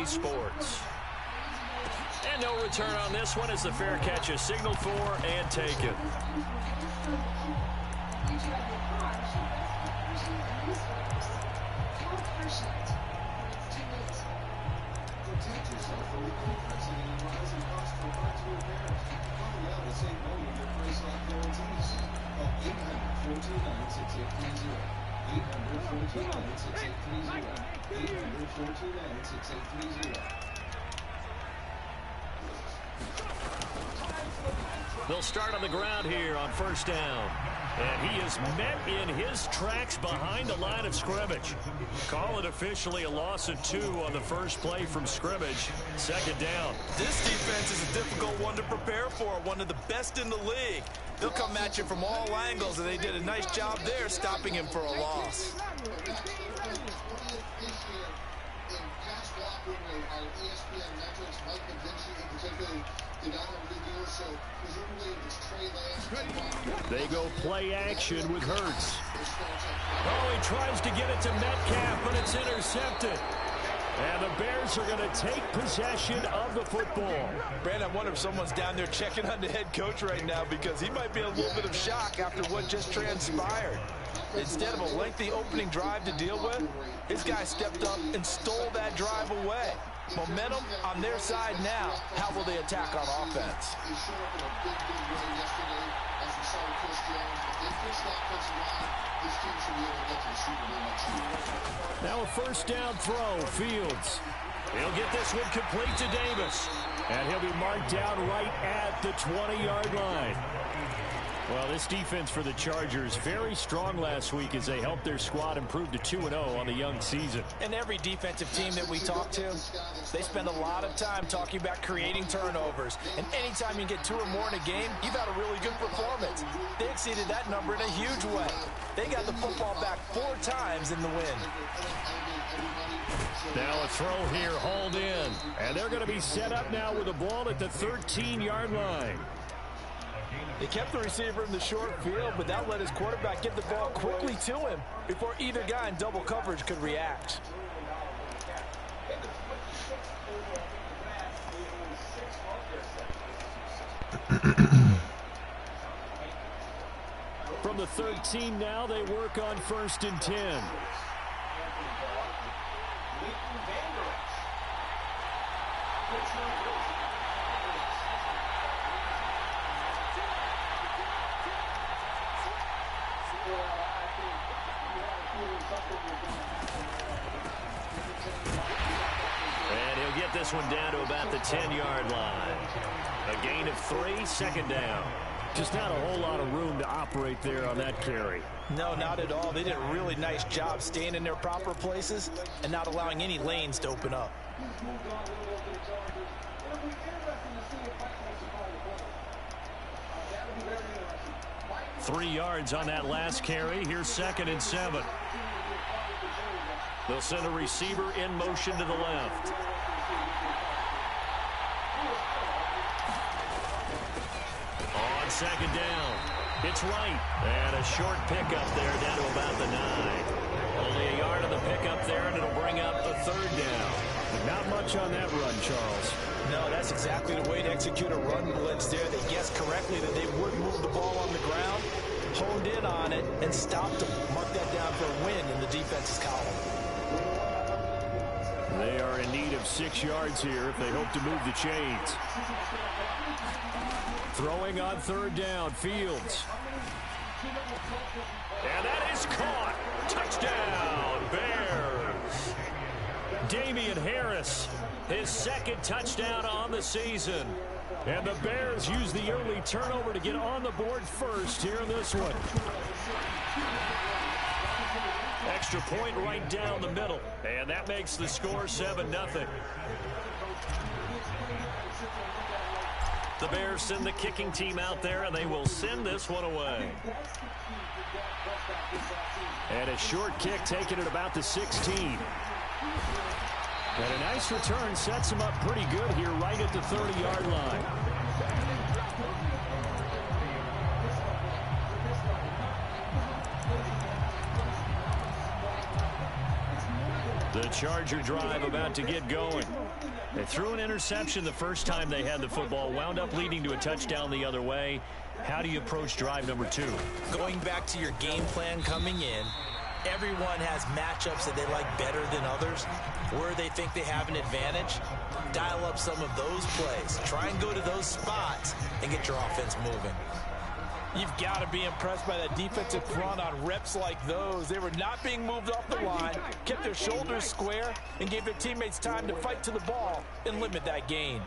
BA Sports. And no return on this one as the fair catch is signaled for and taken. They'll start on the ground here on first down. And he is met in his tracks behind the line of scrimmage. Call it officially a loss of 2 on the first play from scrimmage. Second down. This defense is a difficult one to prepare for, one of the best in the league. They'll come at you from all angles, and they did a nice job there stopping him for a loss. They go play action with Hurts. Oh, he tries to get it to Metcalf, but it's intercepted. And the Bears are going to take possession of the football. Brandon, I wonder if someone's down there checking on the head coach right now because he might be in a little bit of shock after what just transpired. Instead of a lengthy opening drive to deal with, his guy stepped up and stole that drive away. Momentum on their side now. How will they attack on offense? Now a first down throw. Fields. He'll get this one complete to Davis. And he'll be marked down right at the 20-yard line. Well, this defense for the Chargers, very strong last week as they helped their squad improve to 2-0 on the young season. And every defensive team that we talk to, they spend a lot of time talking about creating turnovers. And anytime you get 2 or more in a game, you've had a really good performance. They exceeded that number in a huge way. They got the football back 4 times in the win. Now a throw here, hauled in. And they're going to be set up now with the ball at the 13-yard line. They kept the receiver in the short field, but that let his quarterback get the ball quickly to him before either guy in double coverage could react. From the 13 now, they work on 1st and 10. And he'll get this one down to about the 10-yard line. A gain of 3, second down. Just not a whole lot of room to operate there on that carry. No, not at all. They did a really nice job staying in their proper places and not allowing any lanes to open up. Three yards on that last carry. Here's 2nd and 7. They'll send a receiver in motion to the left. On 2nd down, it's Wright. And a short pickup there down to about the 9. Only a yard of the pickup there, and it'll bring up the 3rd down. Not much on that run, Charles. No, that's exactly the way to execute a run blitz there. They guessed correctly that they would move the ball on the ground, honed in on it, and stopped them. Mark that down for a win in the defense's column. They are in need of 6 yards here if they hope to move the chains. Throwing on 3rd down, Fields. And that is caught. Touchdown, Bears. Damian Harris, his 2nd touchdown on the season. And the Bears use the early turnover to get on the board first here in this one. Extra point right down the middle. And that makes the score 7-0. The Bears send the kicking team out there, and they will send this one away. And a short kick taken at about the 16. And a nice return sets him up pretty good here right at the 30-yard line. The Charger drive about to get going. They threw an interception the first time they had the football, wound up leading to a touchdown the other way. How do you approach drive number 2? Going back to your game plan coming in, everyone has matchups that they like better than others, where they think they have an advantage. Dial up some of those plays. Try and go to those spots and get your offense moving. You've got to be impressed by that defensive front on reps like those. They were not being moved off the line, kept their shoulders square, and gave their teammates time to fight to the ball and limit that gain.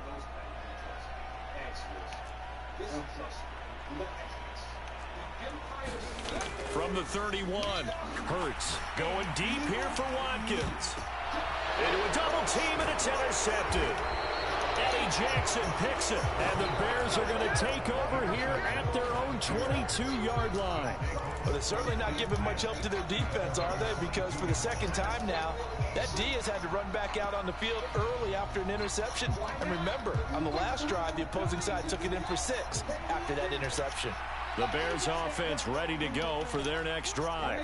From the 31, Hurts going deep here for Watkins. Into a double team, and it's intercepted. Eddie Jackson picks it, and the Bears are going to take over here at their own 22-yard line. Well, they're certainly not giving much help to their defense, are they? Because for the second time now, that D has had to run back out on the field early after an interception. And remember, on the last drive, the opposing side took it in for 6 after that interception. The Bears offense ready to go for their next drive.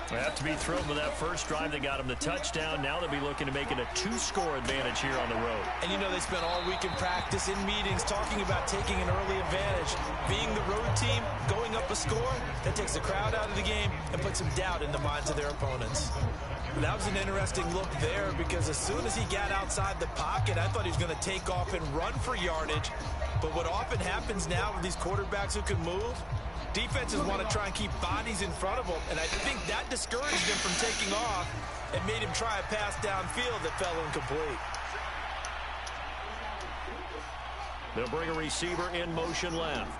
They have to be thrilled with that first drive. They got them the touchdown. Now they'll be looking to make it a 2-score advantage here on the road. And you know they spent all week in practice, in meetings, talking about taking an early advantage. Being the road team, going up a score, that takes the crowd out of the game and puts some doubt in the minds of their opponents. That was an interesting look there because as soon as he got outside the pocket, I thought he was going to take off and run for yardage. But what often happens now with these quarterbacks who can move, defenses want to try and keep bodies in front of them. And I think that discouraged him from taking off and made him try a pass downfield that fell incomplete. They'll bring a receiver in motion left.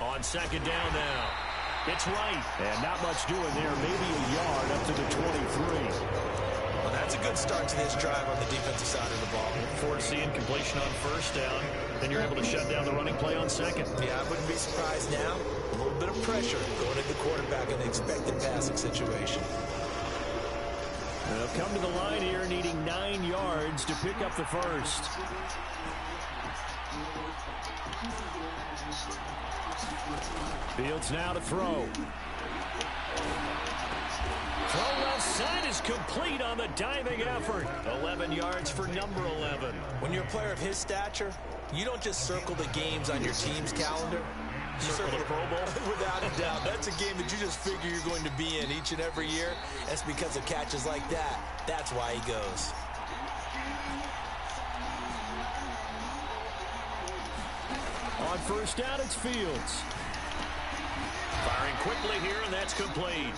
On second down now. It's right. And not much doing there. Maybe a yard up to the 23. Well, that's a good start to this drive on the defensive side of the ball. Forcing completion on first down. Then you're able to shut down the running play on second. Yeah, I wouldn't be surprised now. A little bit of pressure going at the quarterback in the expected passing situation. They'll come to the line here needing 9 yards to pick up the first. Fields now to throw. Throw left side is complete on the diving effort. 11 yards for number 11. When you're a player of his stature, you don't just circle the games on your team's calendar. You circle the Pro Bowl? Without a doubt. That's a game that you just figure you're going to be in each and every year. That's because of catches like that. That's why he goes. On first down, it's Fields. Firing quickly here, and that's complete.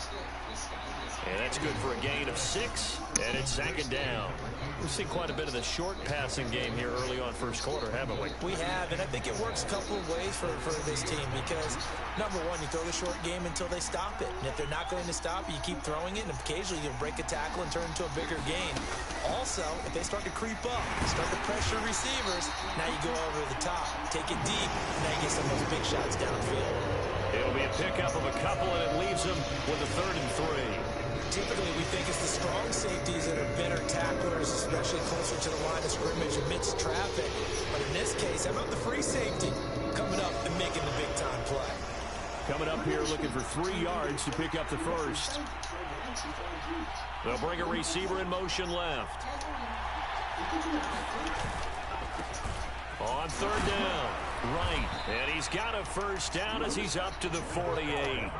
And that's good for a gain of 6, and it's second down. We've seen quite a bit of the short passing game here early on first quarter, haven't we? We have, and I think it works a couple of ways for this team because, number one, you throw the short game until they stop it. And if they're not going to stop it, you keep throwing it, and occasionally you'll break a tackle and turn it into a bigger gain. Also, if they start to creep up, start to pressure receivers, now you go over the top, take it deep, now you get some of those big shots downfield. It'll be a pickup of a couple, and it leaves them with a 3rd and 3. Typically, we think it's the strong safeties that are better tacklers, especially closer to the line of scrimmage amidst traffic. But in this case, how about the free safety coming up and making the big-time play? Coming up here looking for 3 yards to pick up the first. They'll bring a receiver in motion left. On 3rd down, right. And he's got a first down as he's up to the 48.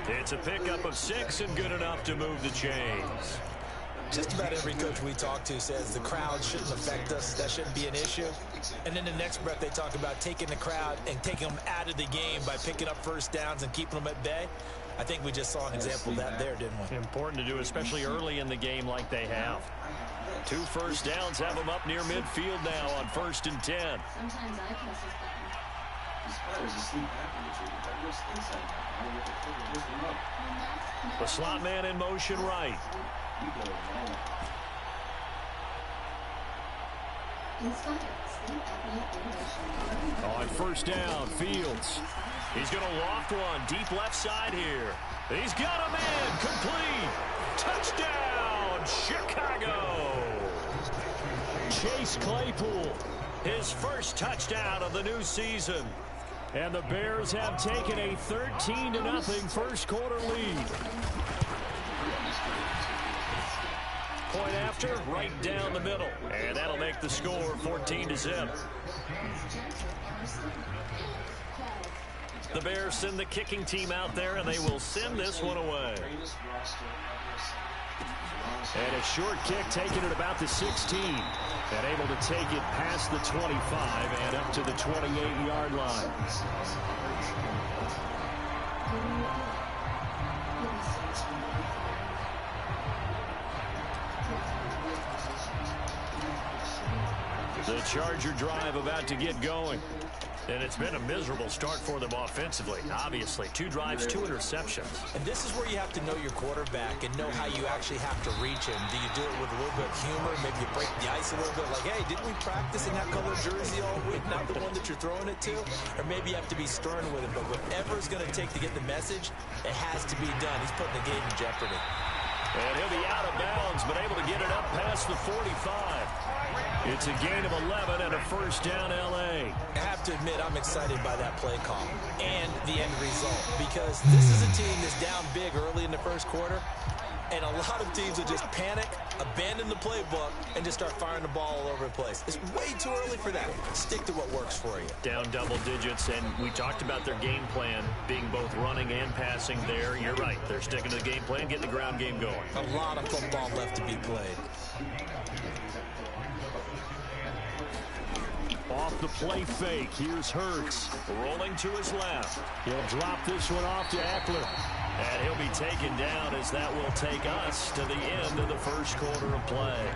It's a pickup of 6 and good enough to move the chains. Just about every coach we talk to says the crowd shouldn't affect us. That shouldn't be an issue. And in the next breath, they talk about taking the crowd and taking them out of the game by picking up first downs and keeping them at bay. I think we just saw an example of that there, didn't we? Important to do, especially early in the game like they have. 2 first downs have them up near midfield now on 1st and 10. Sometimes I press this button. The slot man in motion right. On 1st down, Fields. He's going to loft one deep left side here. He's got a man complete. Touchdown, Chicago. Chase Claypool, his first touchdown of the new season. And the Bears have taken a 13-0 first quarter lead. Point after, right down the middle. And that'll make the score 14-0. The Bears send the kicking team out there, and they will send this one away. And a short kick taken at about the 16. And able to take it past the 25 and up to the 28-yard line. The Charger drive about to get going. And it's been a miserable start for them offensively. Obviously, 2 drives, 2 interceptions. And this is where you have to know your quarterback and know how you actually have to reach him. Do you do it with a little bit of humor? Maybe you break the ice a little bit like, hey, didn't we practice in that color jersey all week? Not the one that you're throwing it to? Or maybe you have to be stern with him. But whatever it's going to take to get the message, it has to be done. He's putting the game in jeopardy. And he'll be out of bounds, but able to get it up past the 45. It's a gain of 11 and a first down, L.A. I have to admit, I'm excited by that play call and the end result, because this is a team that's down big early in the first quarter, and a lot of teams will just panic, abandon the playbook, and just start firing the ball all over the place. It's way too early for that. Stick to what works for you. Down double digits, and we talked about their game plan being both running and passing there. You're right. They're sticking to the game plan, getting the ground game going. A lot of football left to be played. Off the play fake, here's Hurts, rolling to his left. He'll drop this one off to Eckler. And he'll be taken down as that will take us to the end of the first quarter of play.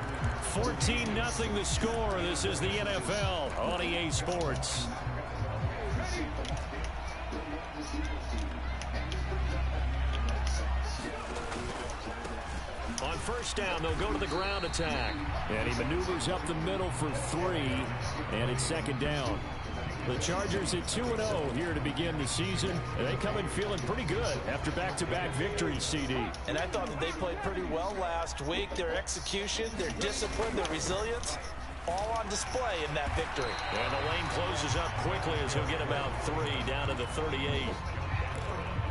14-0 the score. This is the NFL on EA Sports. On first down, they'll go to the ground attack. And he maneuvers up the middle for 3. And it's second down. The Chargers at 2-0 here to begin the season. They come in feeling pretty good after back-to-back victories, CD. And I thought that they played pretty well last week. Their execution, their discipline, their resilience, all on display in that victory. And the lane closes up quickly as he'll get about 3 down to the 38.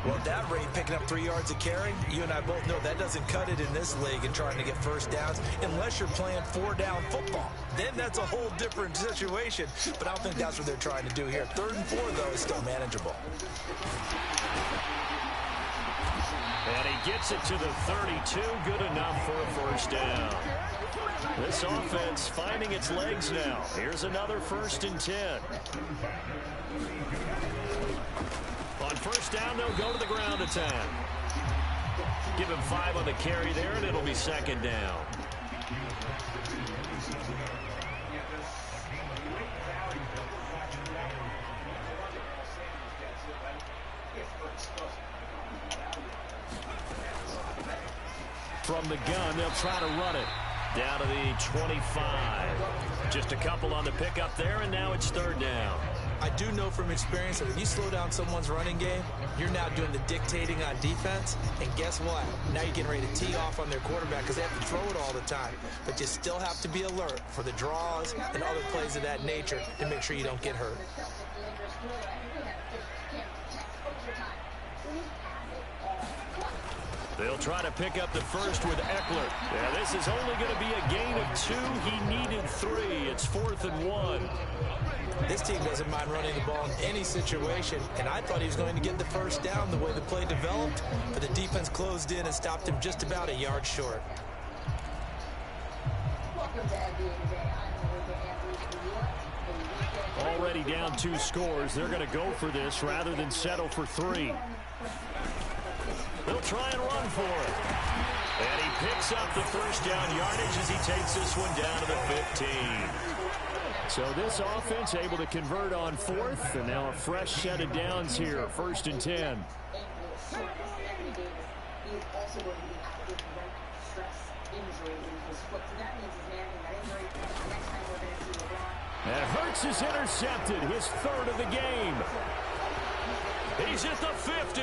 Well, at that rate, picking up 3 yards a carry, you and I both know that doesn't cut it in this league and trying to get first downs unless you're playing 4-down football. Then that's a whole different situation, but I don't think that's what they're trying to do here. 3rd and 4, though, is still manageable. And he gets it to the 32, good enough for a first down. This offense finding its legs now. Here's another 1st and 10. On first down, they'll go to the ground attack. Give him 5 on the carry there, and it'll be second down. From the gun, they'll try to run it. Down to the 25. Just a couple on the pickup there, and now it's 3rd down. I do know from experience that if you slow down someone's running game, you're now doing the dictating on defense. And guess what? Now you're getting ready to tee off on their quarterback because they have to throw it all the time. But you still have to be alert for the draws and other plays of that nature to make sure you don't get hurt. They'll try to pick up the first with Eckler. Yeah, this is only going to be a gain of 2. He needed 3. It's 4th and 1. This team doesn't mind running the ball in any situation, and I thought he was going to get the first down the way the play developed, but the defense closed in and stopped him just about a yard short. Already down 2 scores. They're going to go for this rather than settle for 3. They'll try and run for it. And he picks up the first down yardage as he takes this one down to the 15. So this offense able to convert on 4th, and now a fresh set of downs here, 1st and 10. And Hurts is intercepted, his 3rd of the game. He's at the 50,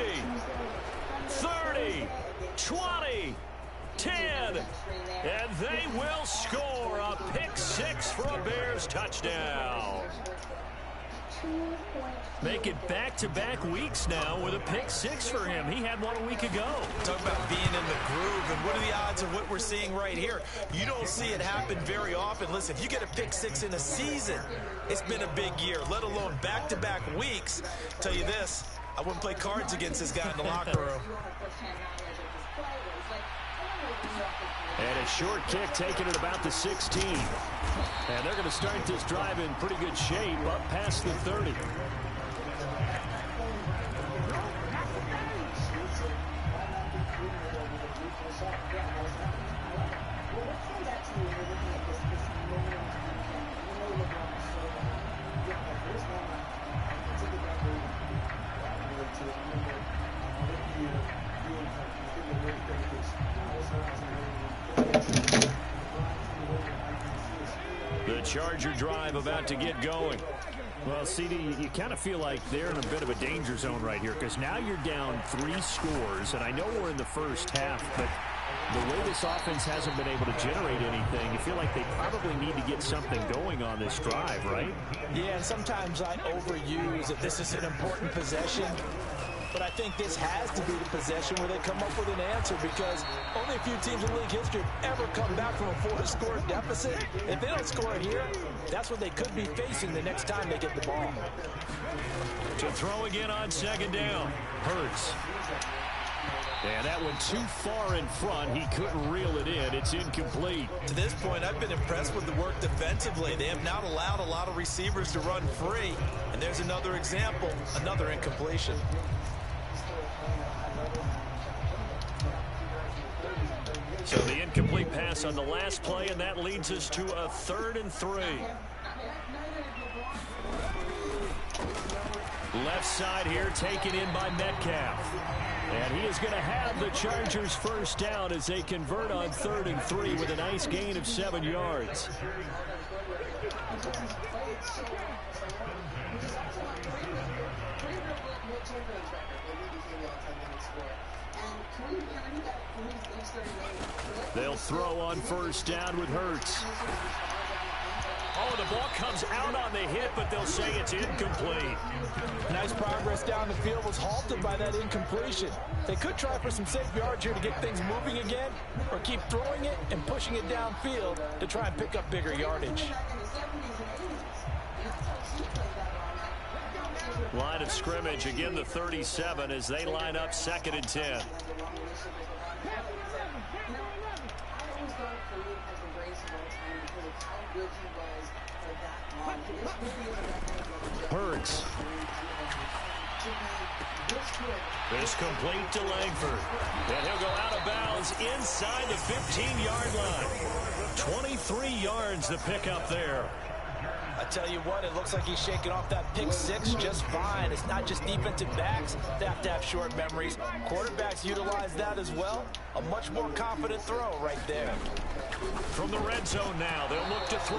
30, 20, 10, and they will score a pick 6 for a Bears touchdown. Make it back-to-back weeks now with a pick-6 for him. He had one a week ago. Talk about being in the groove, and what are the odds of what we're seeing right here? You don't see it happen very often. Listen, if you get a pick-6 in a season, it's been a big year, let alone back-to-back weeks. Tell you this, I wouldn't play cards against this guy in the locker room. And a short kick taken at about the 16. And they're going to start this drive in pretty good shape up past the 30. The Charger drive about to get going. Well, CD, you kind of feel like they're in a bit of a danger zone right here because now you're down 3 scores, and I know we're in the first half, but the way this offense hasn't been able to generate anything, you feel like they probably need to get something going on this drive, right? Yeah, and sometimes I overuse that this is an important possession. But I think this has to be the possession where they come up with an answer because only a few teams in league history have ever come back from a 4-score deficit. If they don't score it here, that's what they could be facing the next time they get the ball. To throw again on second down. Hurts. And that one too far in front. He couldn't reel it in. It's incomplete. To this point, I've been impressed with the work defensively. They have not allowed a lot of receivers to run free. And there's another example, another incompletion. So the incomplete pass on the last play, and that leads us to a 3rd and 3. Left side here taken in by Metcalf. And he is going to have the Chargers first down as they convert on 3rd and 3 with a nice gain of 7 yards. They'll throw on first down with Hurts. Oh, the ball comes out on the hit, but they'll say it's incomplete. Nice progress down the field was halted by that incompletion. They could try for some safe yards here to get things moving again, or keep throwing it and pushing it downfield to try and pick up bigger yardage. Line of scrimmage, again the 37 as they line up 2nd and 10. Hurts. This complete to Langford. And he'll go out of bounds inside the 15-yard line. 23 yards to pick up there. I tell you what, it looks like he's shaking off that pick-6 just fine. It's not just defensive backs that have to have short memories. Quarterbacks utilize that as well. A much more confident throw right there. From the red zone now, they'll look to throw.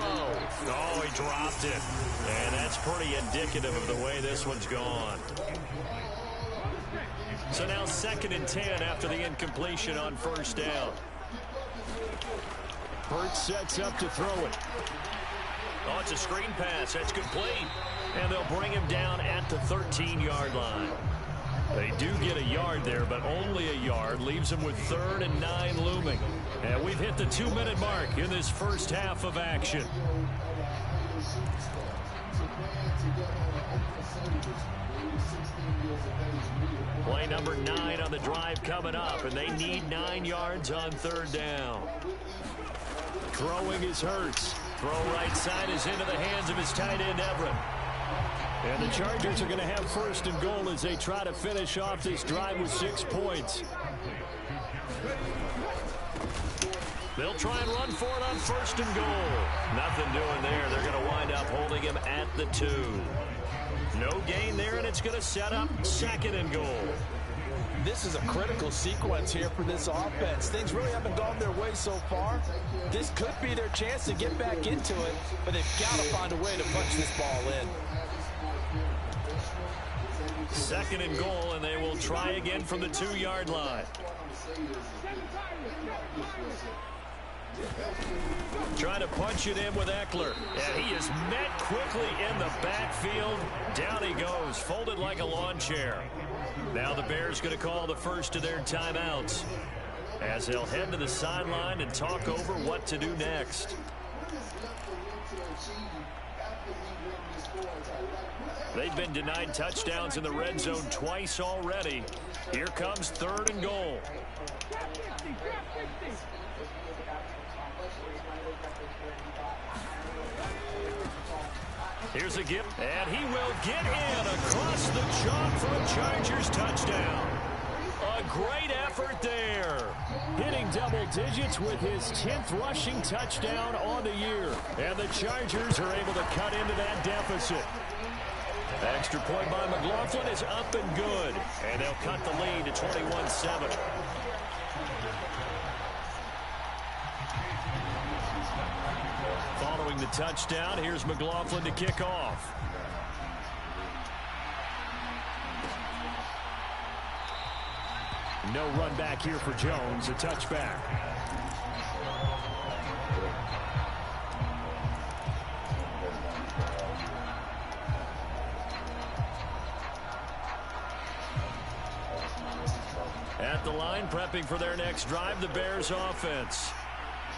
Oh, he dropped it. And that's pretty indicative of the way this one's gone. So now 2nd and 10 after the incompletion on first down. Hurts sets up to throw it. Oh, it's a screen pass. That's complete. And they'll bring him down at the 13-yard line. They do get a yard there, but only a yard. Leaves them with 3rd and 9 looming. And we've hit the 2-minute mark in this first half of action. Play number 9 on the drive coming up, and they need 9 yards on 3rd down. Throwing is Hurts. Throw right side is into the hands of his tight end, Everett. And the Chargers are going to have 1st and goal as they try to finish off this drive with 6 points. They'll try and run for it on 1st and goal. Nothing doing there. They're going to wind up holding him at the 2. No gain there, and it's going to set up 2nd and goal. This is a critical sequence here for this offense. Things really haven't gone their way so far. This could be their chance to get back into it, but they've got to find a way to punch this ball in. 2nd and goal, and they will try again from the 2-yard line. Trying to punch it in with Eckler. And he is met quickly in the backfield. Down he goes, folded like a lawn chair. Now the Bears going to call the first of their timeouts, as they'll head to the sideline and talk over what to do next. They've been denied touchdowns in the red zone twice already. Here comes 3rd and goal. Here's a gift, and he will get in across the chalk for a Chargers touchdown. A great effort there. Hitting double digits with his 10th rushing touchdown on the year. And the Chargers are able to cut into that deficit. Extra point by McLaughlin is up and good. And they'll cut the lead to 21-7. Following the touchdown, here's McLaughlin to kick off. No run back here for Jones, a touchback. At the line, prepping for their next drive, the Bears offense.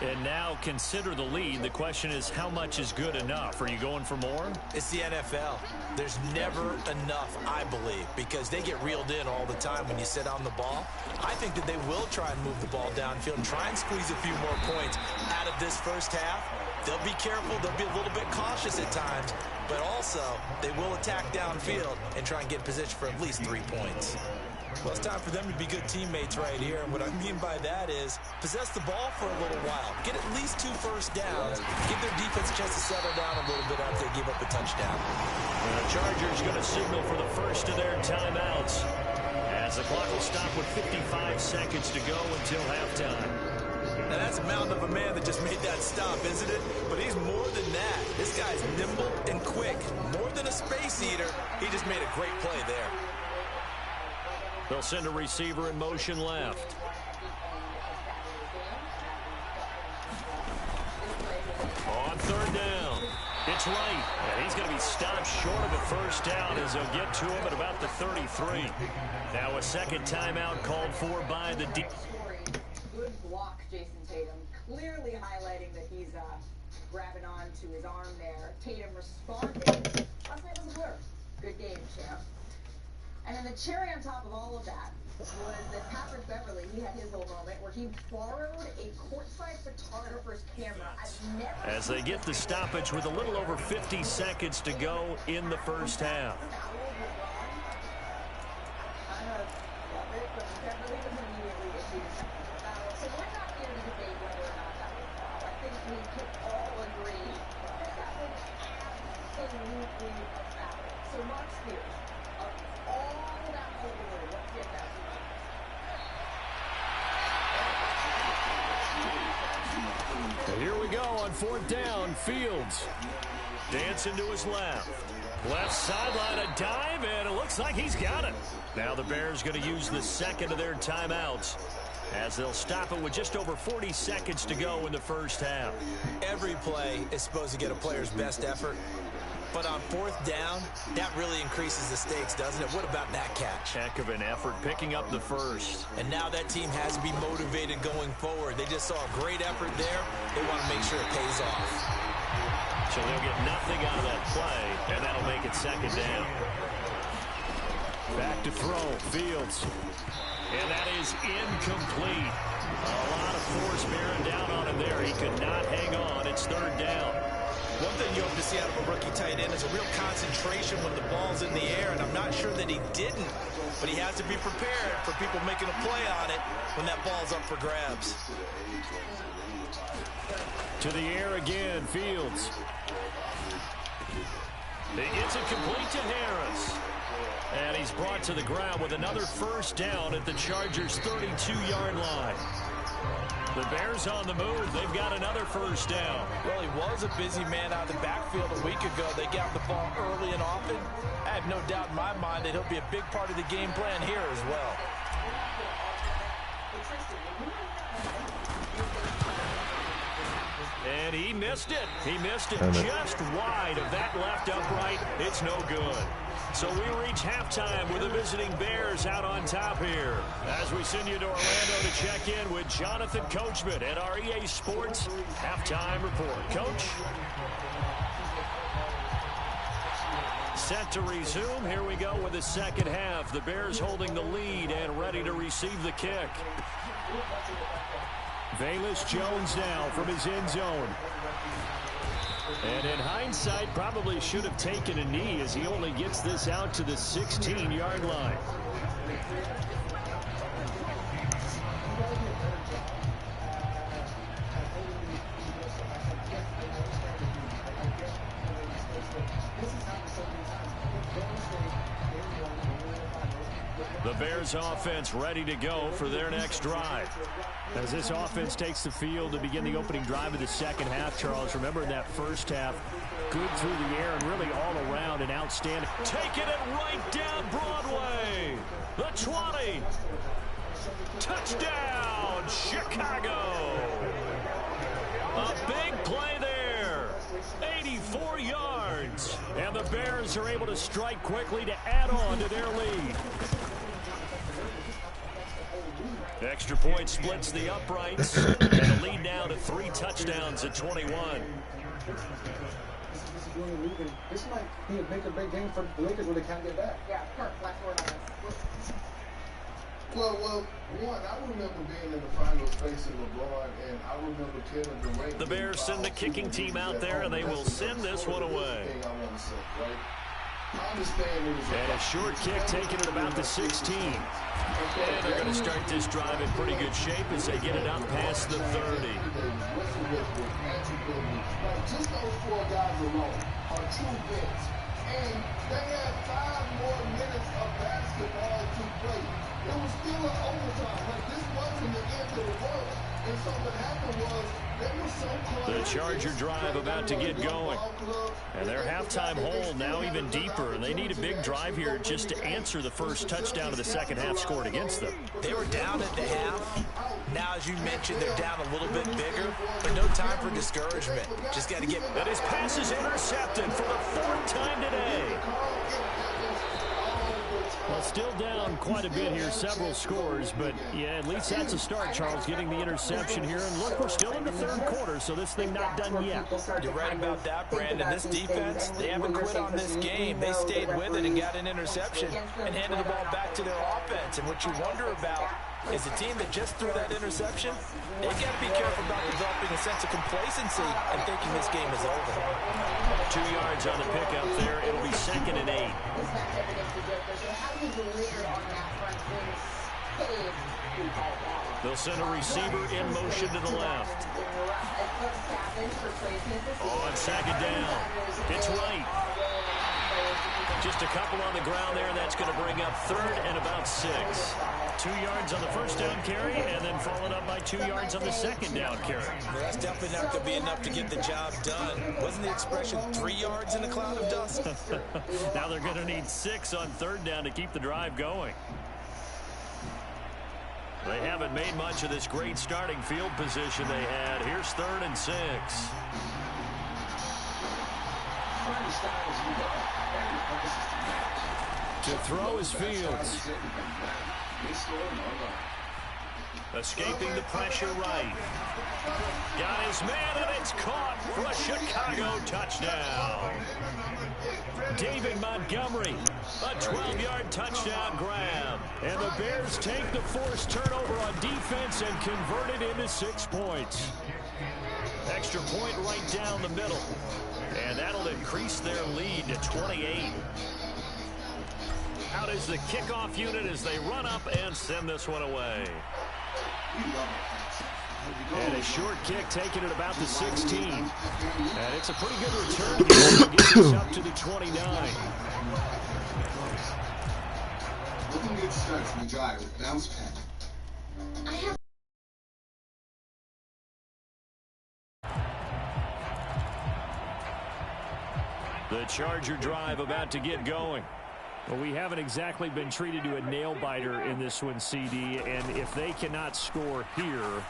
And now consider the lead. The question is, how much is good enough? Are you going for more? It's the NFL. There's never enough, I believe, because they get reeled in all the time when you sit on the ball. I think that they will try and move the ball downfield and try and squeeze a few more points out of this first half. They'll be careful. They'll be a little bit cautious at times, but also they will attack downfield and try and get in position for at least 3 points. Well, it's time for them to be good teammates right here. And what I mean by that is possess the ball for a little while. Get at least 2 first downs. Give their defense a chance to settle down a little bit after they give up a touchdown. The Chargers going to signal for the first of their timeouts, as the clock will stop with 55 seconds to go until halftime. Now, that's a mountain of a man that just made that stop, isn't it? But he's more than that. This guy's nimble and quick. More than a space eater. He just made a great play there. They'll send a receiver in motion left. On 3rd down, it's right. And he's going to be stopped short of a first down as they'll get to him at about the 33. Now a second timeout called for by the D. Good block, Jason Tatum. Clearly highlighting that he's grabbing onto his arm there. Tatum responded. Last night was a blur. Good game, champ. And then the cherry on top of all of that was that Patrick Beverly, he had his little moment where he borrowed a courtside photographer's camera. As they get the stoppage with a little over 50 seconds to go in the first half. So we're not here to debate whether or not that was foul. I think we could all agree that that was absolutely a foul. So Mark Spears, all that overload, let's get that. And here we go on 4th down. Fields dancing to his left. Left sideline, a dive, and it looks like he's got it. Now the Bears going to use the second of their timeouts, as they'll stop it with just over 40 seconds to go in the first half. Every play is supposed to get a player's best effort. But on 4th down, that really increases the stakes, doesn't it? What about that catch? Heck of an effort picking up the first. And now that team has to be motivated going forward. They just saw a great effort there. They want to make sure it pays off. So they'll get nothing out of that play, and that'll make it 2nd down. Back to throw, Fields. And that is incomplete. A lot of force bearing down on him there. He could not hang on. It's 3rd down. One thing you hope to see out of a rookie tight end is a real concentration when the ball's in the air, and I'm not sure that he didn't, but he has to be prepared for people making a play on it when that ball's up for grabs. To the air again, Fields. He gets it complete to Harris. And he's brought to the ground with another first down at the Chargers' 32-yard line. The Bears on the move. They've got another first down. Well, he was a busy man out of the backfield a week ago. They got the ball early and often. I have no doubt in my mind that he'll be a big part of the game plan here as well. And he missed it. He missed it just wide of that left upright. It's no good. So we reach halftime with the visiting Bears out on top here. As we send you to Orlando to check in with Jonathan Coachman at our EA Sports Halftime Report. Coach? Set to resume. Here we go with the second half. The Bears holding the lead and ready to receive the kick. Velus Jones now from his end zone. And in hindsight, probably should have taken a knee as he only gets this out to the 16-yard line. The Bears offense ready to go for their next drive. As this offense takes the field to begin the opening drive of the second half, Charles, remember in that first half, good through the air and really all around and outstanding. Taking it right down Broadway. The 20. Touchdown, Chicago. A big play there. 84 yards. And the Bears are able to strike quickly to add on to their lead. Extra point splits the uprights, and a lead now to 3 touchdowns at 21. This might be a make or break game for the Lakers when they can't get back. Yeah, Kirk, last word on this. Well, one, I remember being in the finals facing LeBron, and I remember Kevin Durant. The Bears send the kicking team out there, and they will send this one away. And a short kick taken at about the 16. And they're going to start this drive in pretty good shape as they get it out past the 30. Just those 4 guys alone are true vets. And they had 5 more minutes of basketball to play. It was still an overtime. Like, this wasn't the end of the world. And so what happened was they were so close. The Charger drive about to get going. And their halftime hole now even deeper. And they need a big drive here just to answer the first touchdown of the second half scored against them. They were down at the half. Now, as you mentioned, they're down a little bit bigger, but no time for discouragement. Just got to get... And his pass is intercepted for the 4th time today. Well, still down quite a bit here, several scores, but yeah, at least that's a start, Charles, getting the interception here. And look, we're still in the 3rd quarter, so this thing not done yet. You're right about that, Brandon. This defense, they haven't quit on this game. They stayed with it and got an interception and handed the ball back to their offense. And what you wonder about is a team that just threw that interception, they got to be careful about developing a sense of complacency and thinking this game is over. 2 yards on the pickup there. It'll be 2nd and 8. They'll send a receiver in motion to the left. On 2nd down. It's right. Just a couple on the ground there. That's going to bring up 3rd and about 6. 2 yards on the first down carry, and then followed up by 2 yards on the second down carry. Well, that's definitely not going to be enough to get the job done. Wasn't the expression 3 yards in a cloud of dust? Now they're going to need 6 on 3rd down to keep the drive going. They haven't made much of this great starting field position they had. Here's 3rd and 6. To throw is Fields. Escaping the pressure right. Got his man, and it's caught for a Chicago touchdown. David Montgomery, a 12-yard touchdown grab. And the Bears take the forced turnover on defense and convert it into 6 points. Extra point right down the middle. And that'll increase their lead to 28. Out is the kickoff unit as they run up and send this one away. And a short kick taken at about the 16. And it's a pretty good return here. Gets us up to the 29. Looking good start from the drive with bounce pad. The Charger drive about to get going. Well, we haven't exactly been treated to a nail-biter in this one, CD, and if they cannot score here,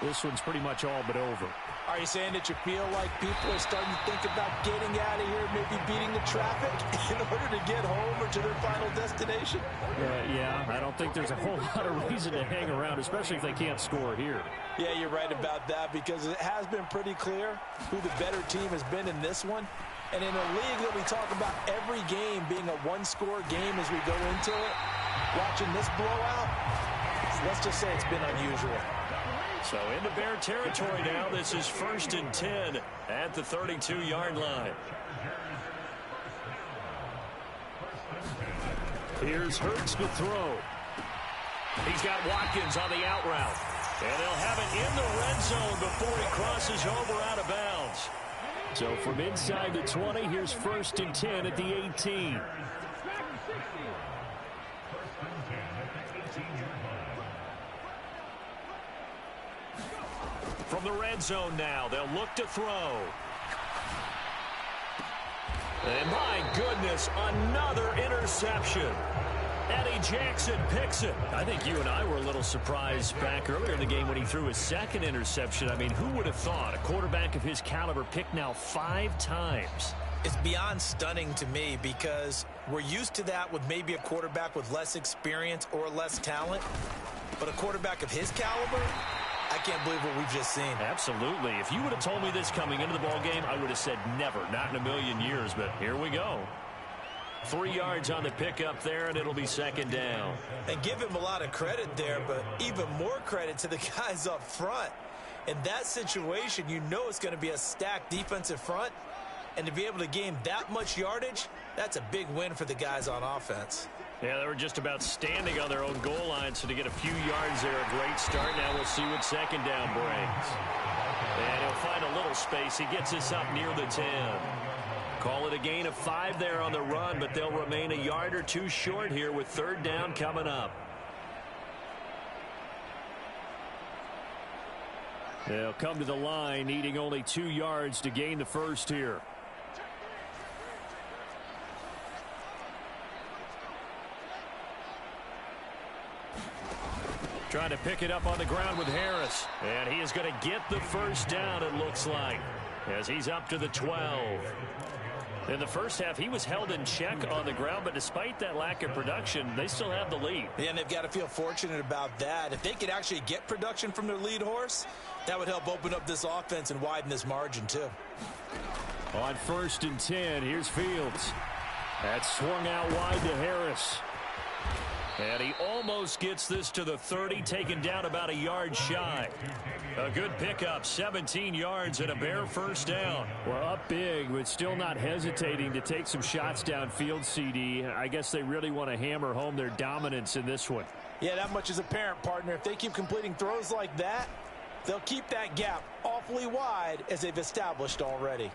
This one's pretty much all but over. Are you saying that you feel like people are starting to think about getting out of here, maybe beating the traffic in order to get home or to their final destination? Yeah, I don't think there's a whole lot of reason to hang around, especially if they can't score here. Yeah, you're right about that, because it has been pretty clear who the better team has been in this one. And in a league that we talk about every game being a one-score game as we go into it, watching this blowout, let's just say it's been unusual. So into Bear territory now. This is 1st and 10 at the 32-yard line. Here's Hurts to throw. He's got Watkins on the out route. And they'll have it in the red zone before he crosses over out of bounds. So from inside the 20, here's 1st and 10 at the 18. From the red zone now, they'll look to throw. And my goodness, another interception. Eddie Jackson picks it. I think you and I were a little surprised back earlier in the game when he threw his second interception. I mean, who would have thought a quarterback of his caliber picked now 5 times? It's beyond stunning to me, because we're used to that with maybe a quarterback with less experience or less talent. But a quarterback of his caliber, I can't believe what we've just seen. Absolutely. If you would have told me this coming into the ballgame, I would have said never, not in a million years, but here we go. 3 yards on the pickup there, and it'll be 2nd down. And give him a lot of credit there, but even more credit to the guys up front. In that situation, you know it's going to be a stacked defensive front, and to be able to gain that much yardage, that's a big win for the guys on offense. Yeah, they were just about standing on their own goal line, so to get a few yards there, a great start. Now we'll see what 2nd down brings. And he'll find a little space. He gets us up near the 10. Call it a gain of 5 there on the run, but they'll remain a yard or 2 short here with 3rd down coming up. They'll come to the line, needing only 2 yards to gain the first here. Trying to pick it up on the ground with Harris. And he is going to get the first down, it looks like, as he's up to the 12. In the first half, he was held in check on the ground, but despite that lack of production, they still have the lead. Yeah, and they've got to feel fortunate about that. If they could actually get production from their lead horse, that would help open up this offense and widen this margin, too. On 1st and 10, here's Fields. That's swung out wide to Harris. And he almost gets this to the 30, taken down about a yard shy. A good pickup, 17 yards and a Bear first down. Well, up big, but still not hesitating to take some shots downfield, CD. I guess they really want to hammer home their dominance in this one. Yeah, that much is apparent, partner. If they keep completing throws like that, they'll keep that gap awfully wide, as they've established already.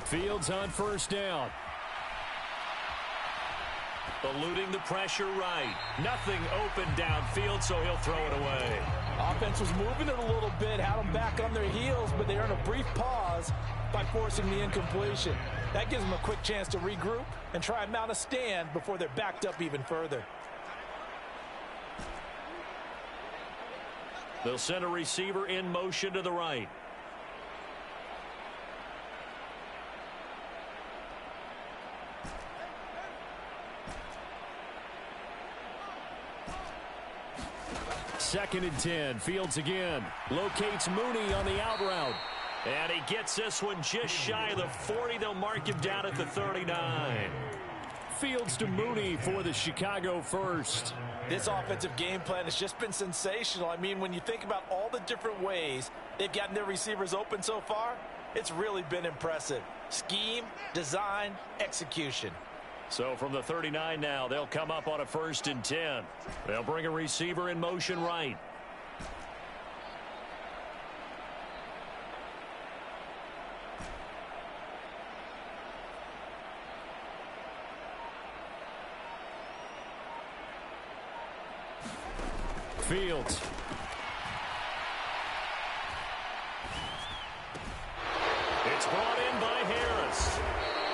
Fields on 1st down. Eluding the pressure right. Nothing open downfield, so he'll throw it away. Offense was moving it a little bit, had them back on their heels, but they earned a brief pause by forcing the incompletion. That gives them a quick chance to regroup and try and mount a stand before they're backed up even further. They'll send a receiver in motion to the right. Second and 10. Fields again. Locates Mooney on the out route. And he gets this one just shy of the 40. They'll mark him down at the 39. Fields to Mooney for the Chicago first. This offensive game plan has just been sensational. I mean, when you think about all the different ways they've gotten their receivers open so far, it's really been impressive. Scheme, design, execution. So from the 39 now, they'll come up on a 1st and 10. They'll bring a receiver in motion right. Fields. It's brought in by Harris.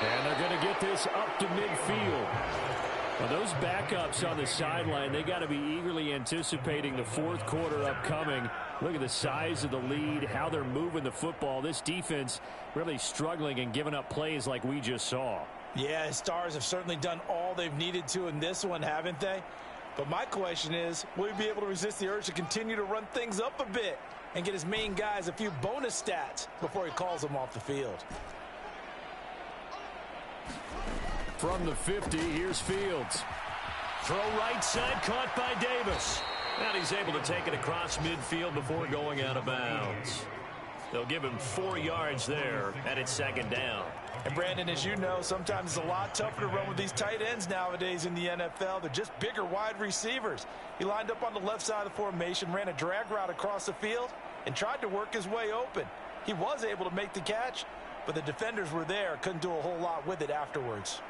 And they're going to get this up to midfield. Well, those backups on the sideline, they got to be eagerly anticipating the fourth quarter upcoming. Look at the size of the lead, how they're moving the football. This defense really struggling and giving up plays like we just saw. Yeah, Stars have certainly done all they've needed to in this one, haven't they? But my question is, will he be able to resist the urge to continue to run things up a bit and get his main guys a few bonus stats before he calls them off the field? From the 50, here's Fields. Throw right side, caught by Davis. And he's able to take it across midfield before going out of bounds. They'll give him 4 yards there, and it's second down. And Brandon, as you know, sometimes it's a lot tougher to run with these tight ends nowadays in the NFL. They're just bigger wide receivers. He lined up on the left side of the formation, ran a drag route across the field, and tried to work his way open. He was able to make the catch, but the defenders were there, couldn't do a whole lot with it afterwards.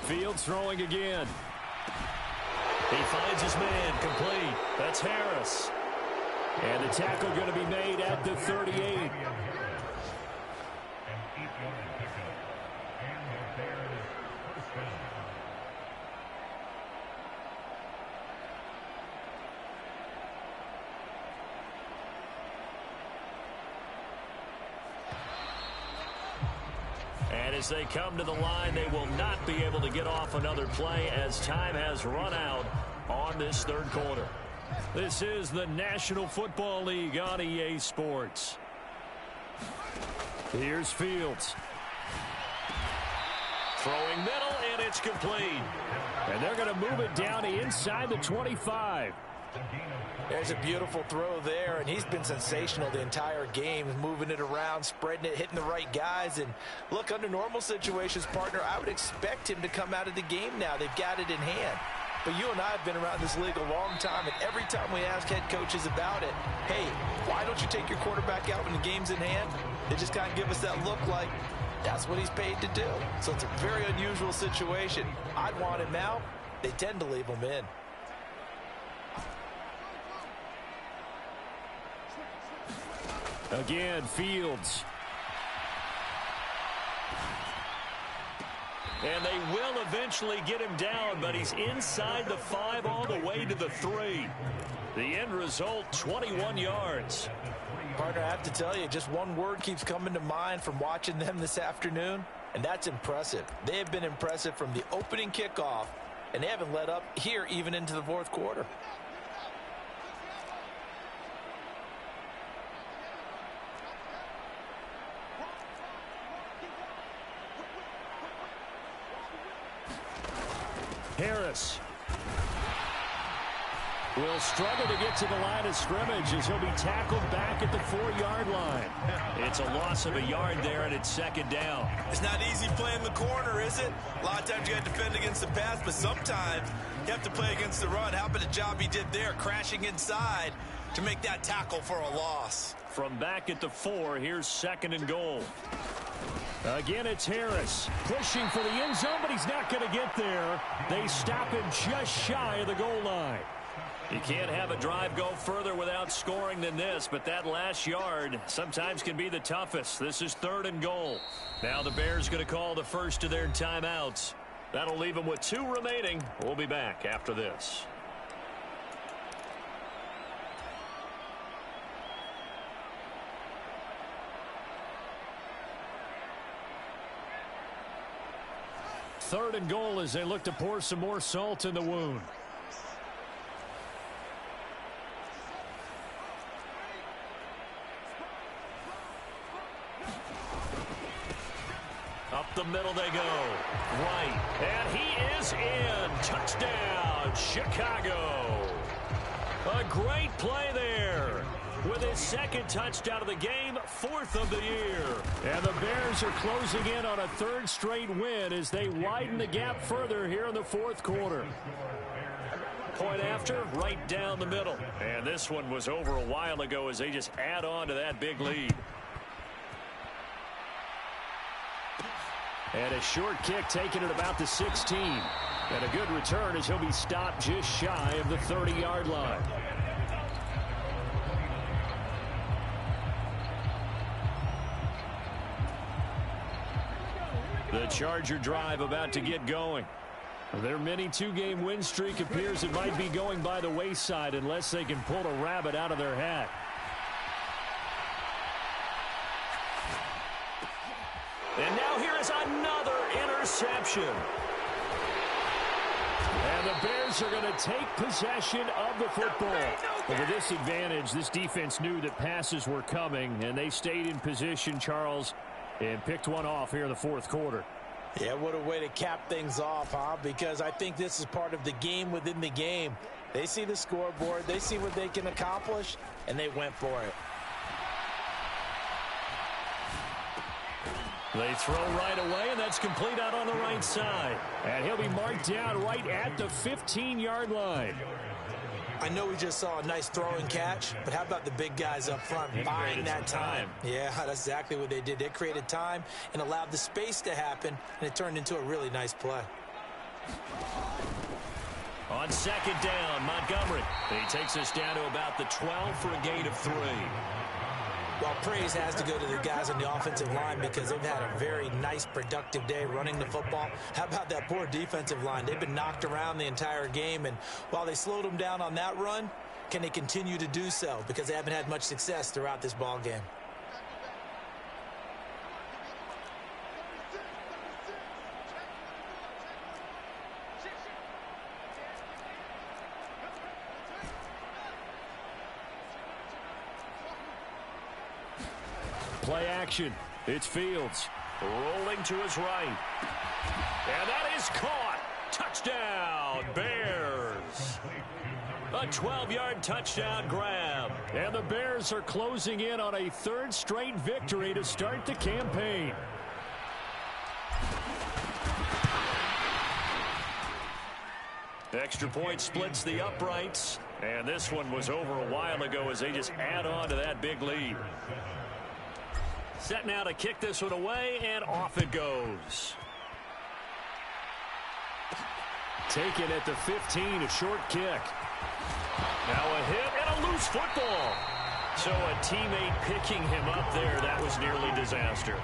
Fields throwing again. He finds his man, complete. That's Harris. And the tackle going to be made at the 38. And as they come to the line, they will not be able to get off another play as time has run out on this third quarter. This is the National Football League on EA Sports. Here's Fields. Throwing middle, and it's complete. And they're going to move it down to inside the 25. There's a beautiful throw there, and he's been sensational the entire game, moving it around, spreading it, hitting the right guys. And look, under normal situations, partner, I would expect him to come out of the game now. They've got it in hand. But you and I have been around this league a long time, and every time we ask head coaches about it, hey, why don't you take your quarterback out when the game's in hand? They just kind of give us that look like that's what he's paid to do. So it's a very unusual situation. I'd want him out. They tend to leave him in. Again, Fields. And they will eventually get him down, but he's inside the 5 all the way to the 3. The end result, 21 yards. Partner, I have to tell you, just one word keeps coming to mind from watching them this afternoon, and that's impressive. They have been impressive from the opening kickoff, and they haven't let up here even into the fourth quarter. Harris will struggle to get to the line of scrimmage as he'll be tackled back at the 4-yard line. It's a loss of a yard there, and it's second down. It's not easy playing the corner, is it? A lot of times you got to defend against the pass, but sometimes you have to play against the run. How about the job he did there, crashing inside to make that tackle for a loss? From back at the 4, here's second and goal. Again, it's Harris pushing for the end zone, but he's not going to get there. They stop him just shy of the goal line. You can't have a drive go further without scoring than this, but that last yard sometimes can be the toughest. This is third and goal. Now the Bears going to call the first of their timeouts. That'll leave them with 2 remaining. We'll be back after this. Third and goal as they look to pour some more salt in the wound. Up the middle they go. White. And he is in. Touchdown, Chicago. A great play there. With his second touchdown of the game, 4th of the year. And the Bears are closing in on a 3rd straight win as they widen the gap further here in the 4th quarter. Point after, right down the middle. And this one was over a while ago as they just add on to that big lead. And a short kick taken at about the 16. And a good return as he'll be stopped just shy of the 30-yard line. The Charger drive about to get going. Their mini two-game win streak appears it might be going by the wayside unless they can pull a rabbit out of their hat. And now here is another interception. And the Bears are going to take possession of the football. But with this advantage, this defense knew that passes were coming, and they stayed in position, Charles, and picked one off here in the fourth quarter. Yeah, what a way to cap things off, huh? Because I think this is part of the game within the game. They see the scoreboard, they see what they can accomplish, and they went for it. They throw right away, and that's complete out on the right side. And he'll be marked down right at the 15-yard line. I know we just saw a nice throw and catch, but how about the big guys up front buying that time? Yeah, that's exactly what they did. They created time and allowed the space to happen, and it turned into a really nice play. On second down, Montgomery. He takes us down to about the 12 for a gain of 3. Well, praise has to go to the guys on the offensive line because they've had a very nice, productive day running the football. How about that poor defensive line? They've been knocked around the entire game, and while they slowed them down on that run, can they continue to do so? Because they haven't had much success throughout this ball game. Play action. It's Fields. Rolling to his right. And that is caught. Touchdown, Bears. A 12-yard touchdown grab. And the Bears are closing in on a third straight victory to start the campaign. Extra point splits the uprights. And this one was over a while ago as they just add on to that big lead. Set now to kick this one away, and off it goes. Taken at the 15, a short kick. Now a hit and a loose football. So a teammate picking him up there, that was nearly disaster.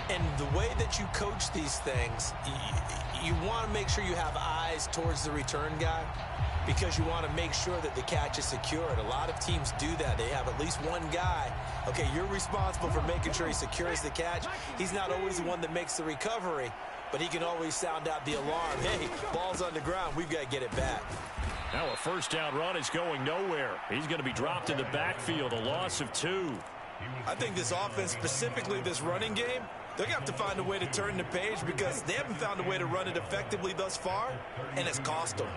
And the way that you coach these things, you want to make sure you have eyes towards the return guy because you want to make sure that the catch is secured. A lot of teams do that. They have at least one guy. Okay, you're responsible for making sure he secures the catch. He's not always the one that makes the recovery, but he can always sound out the alarm. Hey, ball's on the ground. We've got to get it back. Now a first down run is going nowhere. He's going to be dropped in the backfield, a loss of 2. I think this offense, specifically this running game, they're going to have to find a way to turn the page because they haven't found a way to run it effectively thus far, and it's cost them.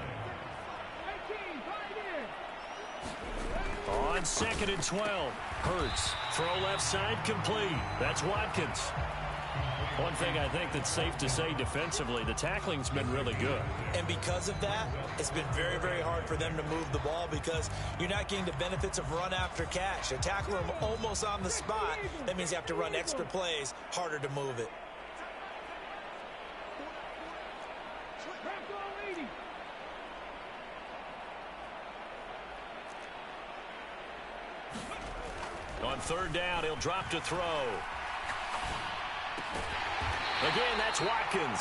On second and 12, Hurts. Throw left side complete. That's Watkins. One thing I think that's safe to say defensively, the tackling's been really good. And because of that, it's been very, very hard for them to move the ball because you're not getting the benefits of run after catch. They're tackling them almost on the spot. That means you have to run extra plays, harder to move it. On third down, he'll drop to throw. Again, that's Watkins.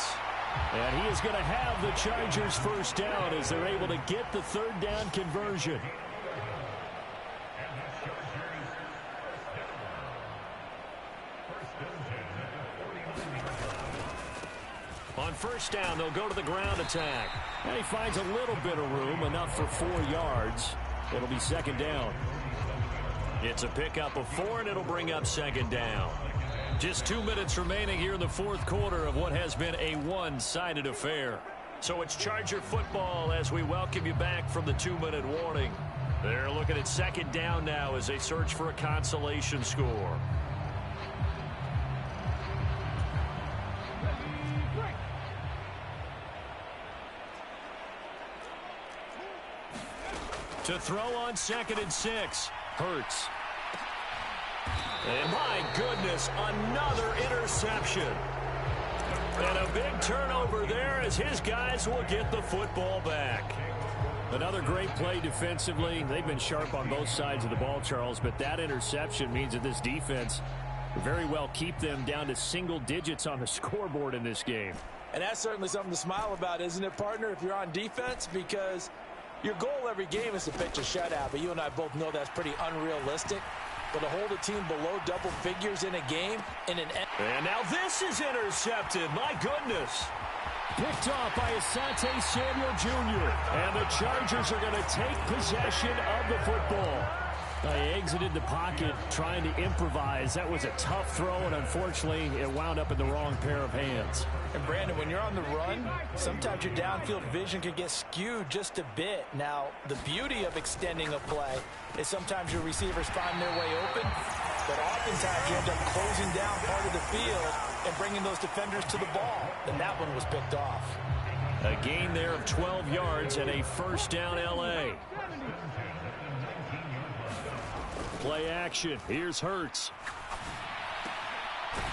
And he is going to have the Chargers first down as they're able to get the third down conversion. On first down, they'll go to the ground attack. And he finds a little bit of room, enough for 4 yards. It'll be second down. It's a pickup of 4, and it'll bring up second down. Just 2 minutes remaining here in the fourth quarter of what has been a one-sided affair. So it's Charger football as we welcome you back from the 2-minute warning. They're looking at second down now as they search for a consolation score. To throw on second and 6, Hurts. And my goodness, another interception. And a big turnover there as his guys will get the football back. Another great play defensively. They've been sharp on both sides of the ball, Charles, but that interception means that this defense very well keep them down to single digits on the scoreboard in this game. And that's certainly something to smile about, isn't it, partner, if you're on defense? Because your goal every game is to pitch a shutout, but you and I both know that's pretty unrealistic. But to hold a team below double figures in a game, and now this is intercepted. My goodness. Picked off by Asante Samuel Jr. And the Chargers are going to take possession of the football. They exited the pocket trying to improvise. That was a tough throw, and unfortunately, it wound up in the wrong pair of hands. And Brandon, when you're on the run, sometimes your downfield vision can get skewed just a bit. Now, the beauty of extending a play is sometimes your receivers find their way open, but oftentimes you end up closing down part of the field and bringing those defenders to the ball. And that one was picked off. A gain there of 12 yards and a first down L.A. Play action. Here's Hurts.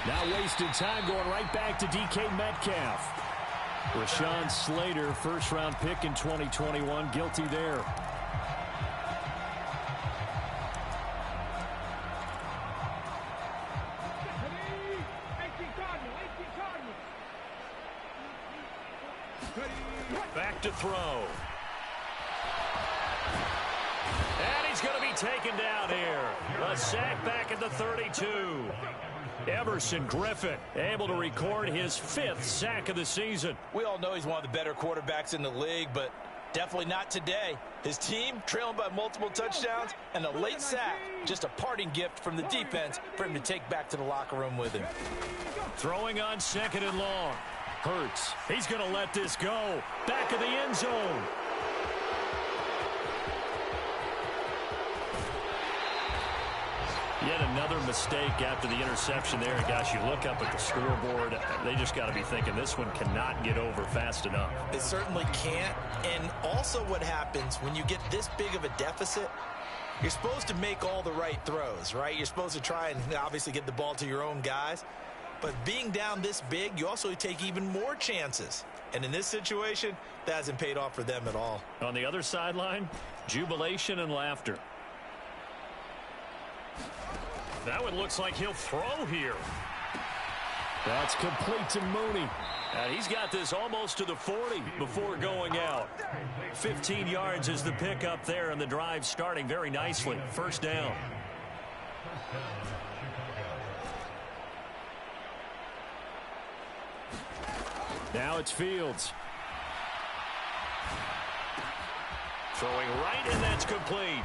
Now wasting time going right back to DK Metcalf. Rashawn Slater, first-round pick in 2021, guilty there. Back to throw. And he's going to be taken down here. A sack back at the 32. Everson Griffin able to record his 5th sack of the season. We all know he's one of the better quarterbacks in the league, but definitely not today. His team trailing by multiple touchdowns and a late sack. Just a parting gift from the defense for him to take back to the locker room with him. Throwing on 2nd and long. Hurts. He's going to let this go. Back of the end zone. Yet another mistake after the interception there. And gosh, you look up at the scoreboard, they just got to be thinking this one cannot get over fast enough. It certainly can't. And also what happens when you get this big of a deficit, you're supposed to make all the right throws, right? You're supposed to try and obviously get the ball to your own guys. But being down this big, you also take even more chances. And in this situation, that hasn't paid off for them at all. On the other sideline, jubilation and laughter. That one looks like he'll throw here. That's complete to Mooney. And he's got this almost to the 40 before going out. 15 yards is the pickup there, and the drive starting very nicely. First down. Now it's Fields. Throwing right, and that's complete.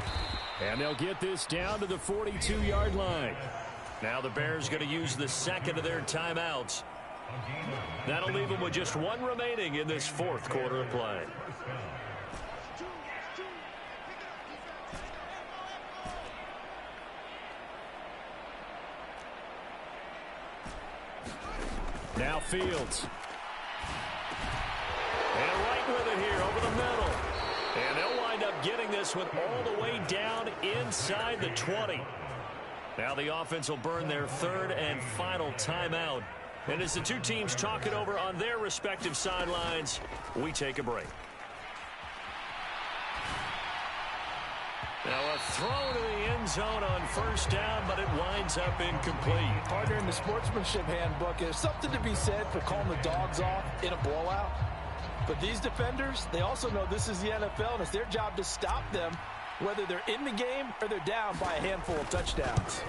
And they'll get this down to the 42-yard line. Now the Bears going to use the 2nd of their timeouts. That'll leave them with just 1 remaining in this 4th quarter of play. Now Fields. And right with it here over the middle. And they'll wind up getting this one all the way down inside the 20. Now the offense will burn their 3rd and final timeout. And as the two teams talk it over on their respective sidelines, we take a break. Now a throw to the end zone on first down, but it winds up incomplete. Partner, in the sportsmanship handbook, there's something to be said for calling the dogs off in a blowout. But these defenders, they also know this is the NFL, and it's their job to stop them, whether they're in the game or they're down by a handful of touchdowns.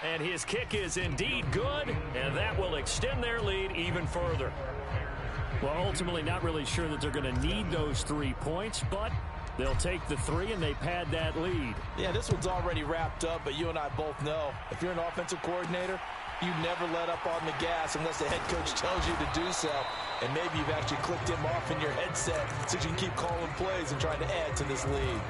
And his kick is indeed good, and that will extend their lead even further. Well, ultimately not really sure that they're going to need those 3 points, but they'll take the 3 and they pad that lead. Yeah, this one's already wrapped up, but you and I both know if you're an offensive coordinator, you never let up on the gas unless the head coach tells you to do so. And maybe you've actually clicked him off in your headset so you can keep calling plays and trying to add to this lead.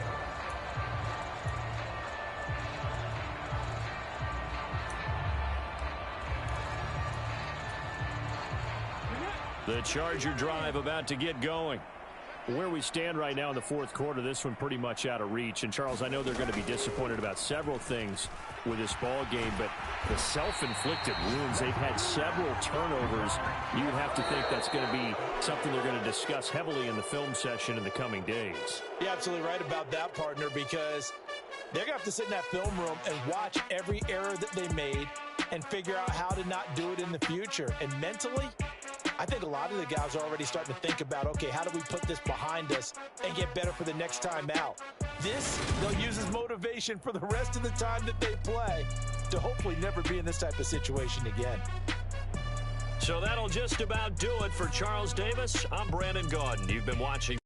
The Charger drive about to get going. Where we stand right now in the fourth quarter, this one pretty much out of reach. And, Charles, I know they're going to be disappointed about several things with this ball game, but the self-inflicted wounds, they've had several turnovers. You would have to think that's going to be something they're going to discuss heavily in the film session in the coming days. You're absolutely right about that, partner, because they're going to have to sit in that film room and watch every error that they made and figure out how to not do it in the future. And mentally, I think a lot of the guys are already starting to think about, okay, how do we put this behind us and get better for the next time out? This, they'll use as motivation for the rest of the time that they play to hopefully never be in this type of situation again. So that'll just about do it for Charles Davis. I'm Brandon Gaudin. You've been watching